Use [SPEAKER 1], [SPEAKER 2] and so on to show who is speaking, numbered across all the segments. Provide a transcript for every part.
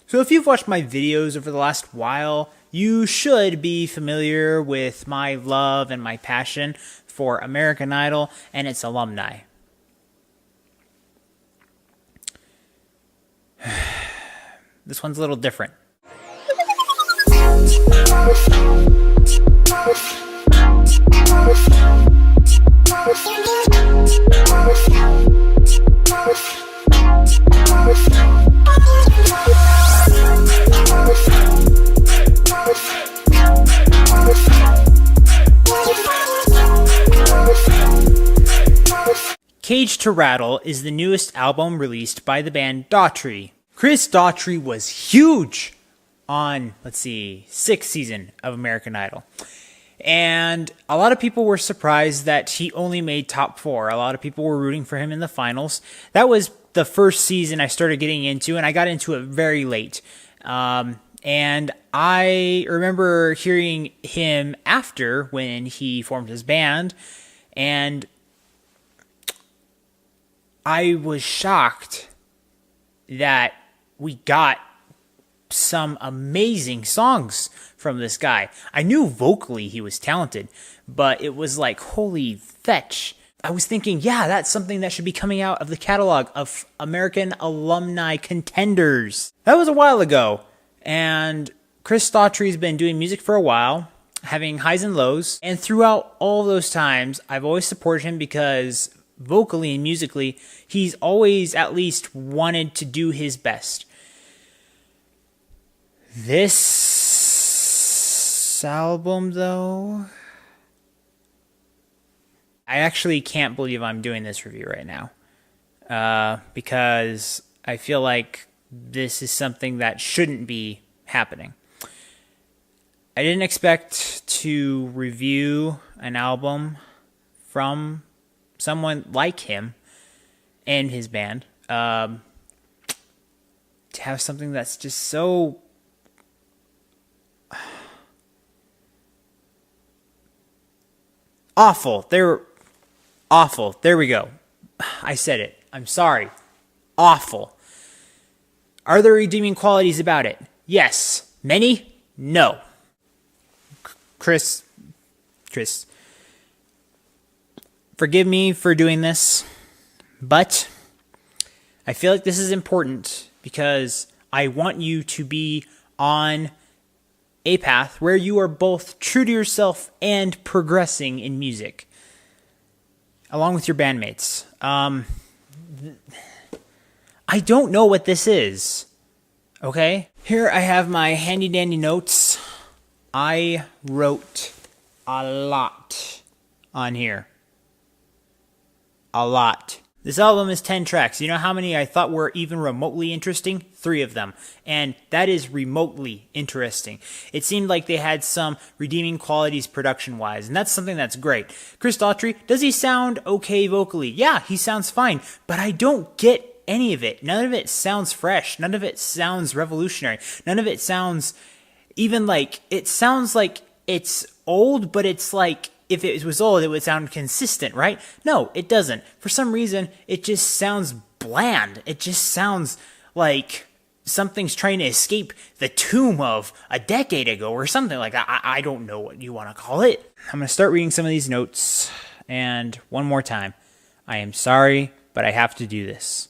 [SPEAKER 1] So if you've watched my videos over the last while, you should be familiar with my love and my passion for American Idol and its alumni. This one's a little different. Cage to Rattle is the newest album released by the band Daughtry. Chris Daughtry was huge on, 6th season of American Idol. And a lot of people were surprised that he only made top 4. A lot of people were rooting for him in the finals. That was the first season I started getting into, and I got into it very late. And I remember hearing him after when he formed his band, and I was shocked that we got some amazing songs from this guy. I knew vocally he was talented, but it was like, holy fetch. I was thinking, yeah, that's something that should be coming out of the catalog of American Alumni contenders. That was a while ago, and Chris Daughtry's been doing music for a while, having highs and lows, and throughout all those times, I've always supported him because vocally and musically, he's always at least wanted to do his best. This album, though, I actually can't believe I'm doing this review right now, because I feel like this is something that shouldn't be happening. I didn't expect to review an album from someone like him and his band, to have something that's just so awful. They're awful. There we go. I said it. I'm sorry. Awful. Are there redeeming qualities about it? Yes. Many? No. Chris, forgive me for doing this, but I feel like this is important because I want you to be on a path where you are both true to yourself and progressing in music, along with your bandmates. I don't know what this is, okay? Here I have my handy-dandy notes. I wrote a lot on here. A lot. This album is 10 tracks. You know how many I thought were even remotely interesting? 3 of them. And that is remotely interesting. It seemed like they had some redeeming qualities production-wise, and that's something that's great. Chris Daughtry, does he sound okay vocally? Yeah, he sounds fine, but I don't get any of it. None of it sounds fresh. None of it sounds revolutionary. None of it sounds even like, it sounds like it's old, but it's like, if it was old, it would sound consistent, right? No, it doesn't. For some reason, it just sounds bland. It just sounds like something's trying to escape the tomb of a decade ago or something like that. I don't know what you want to call it. I'm going to start reading some of these notes. And one more time, I am sorry, but I have to do this.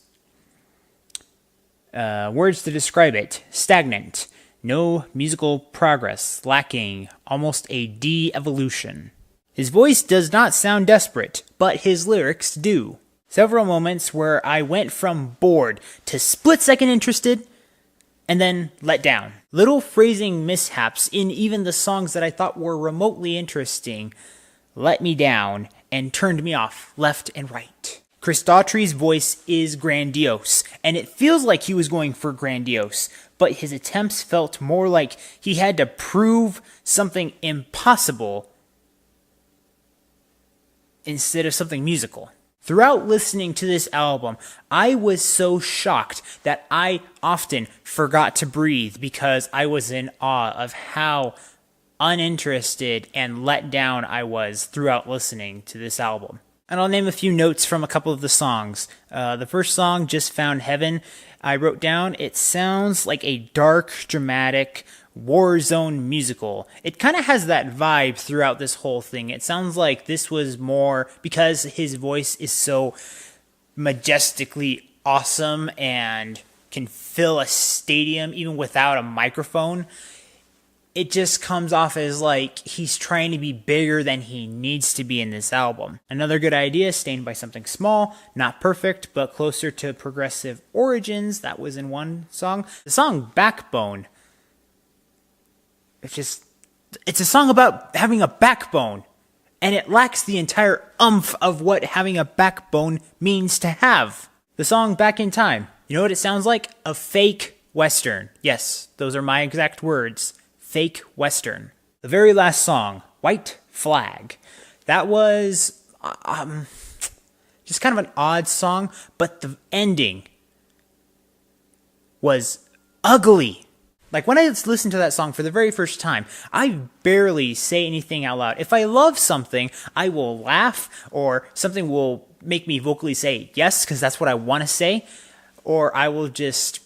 [SPEAKER 1] Words to describe it: stagnant, no musical progress, lacking, almost a de-evolution. His voice does not sound desperate, but his lyrics do. Several moments where I went from bored to split-second interested, and then let down. Little phrasing mishaps in even the songs that I thought were remotely interesting let me down and turned me off left and right. Chris Daughtry's voice is grandiose, and it feels like he was going for grandiose, but his attempts felt more like he had to prove something impossible instead of something musical. Throughout listening to this album, I was so shocked that I often forgot to breathe because I was in awe of how uninterested and let down I was throughout listening to this album. And I'll name a few notes from a couple of the songs. The first song, Just Found Heaven, I wrote down, it sounds like a dark, dramatic, war zone musical. It kind of has that vibe throughout this whole thing. It sounds like this was more, because his voice is so majestically awesome and can fill a stadium even without a microphone, it just comes off as like he's trying to be bigger than he needs to be in this album. Another good idea, Stained by Something Small, not perfect, but closer to Progressive Origins, that was in one song. The song Backbone, it's a song about having a backbone, and it lacks the entire oomph of what having a backbone means to have. The song Back in Time, you know what it sounds like? A fake Western. Yes, those are my exact words. Fake Western. The very last song, White Flag, that was just kind of an odd song, but the ending was ugly. Like, when I listen to that song for the very first time, I barely say anything out loud. If I love something, I will laugh, or something will make me vocally say yes, because that's what I want to say, or I will just,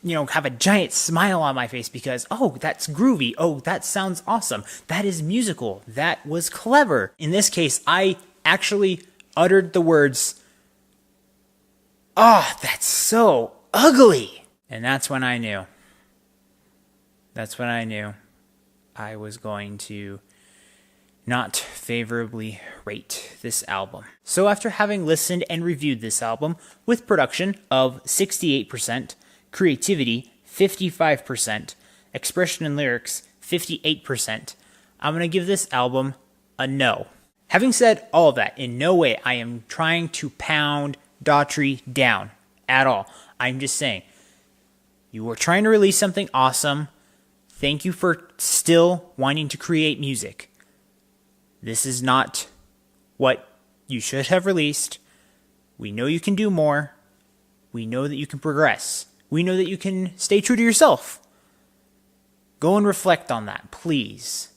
[SPEAKER 1] have a giant smile on my face because, oh, that's groovy. Oh, that sounds awesome. That is musical. That was clever. In this case, I actually uttered the words, "Oh, that's so ugly." And that's when I knew. That's when I knew I was going to not favorably rate this album. So after having listened and reviewed this album with production of 68%, creativity 55%, expression and lyrics 58%, I'm going to give this album a no. Having said all of that, in no way I am trying to pound Daughtry down at all. I'm just saying, you were trying to release something awesome. Thank you for still wanting to create music. This is not what you should have released. We know you can do more. We know that you can progress. We know that you can stay true to yourself. Go and reflect on that, please.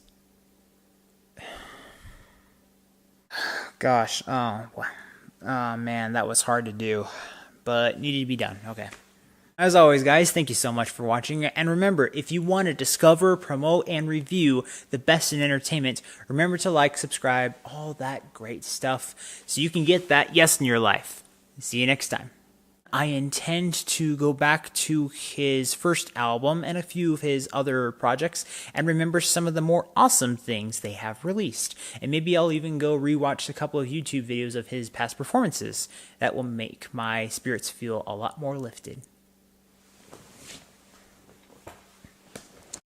[SPEAKER 1] Gosh, oh man, that was hard to do, but needed to be done. Okay. As always, guys, thank you so much for watching. And remember, if you want to discover, promote, and review the best in entertainment, remember to like, subscribe, all that great stuff, so you can get that yes in your life. See you next time. I intend to go back to his first album and a few of his other projects and remember some of the more awesome things they have released. And maybe I'll even go rewatch a couple of YouTube videos of his past performances. That will make my spirits feel a lot more lifted.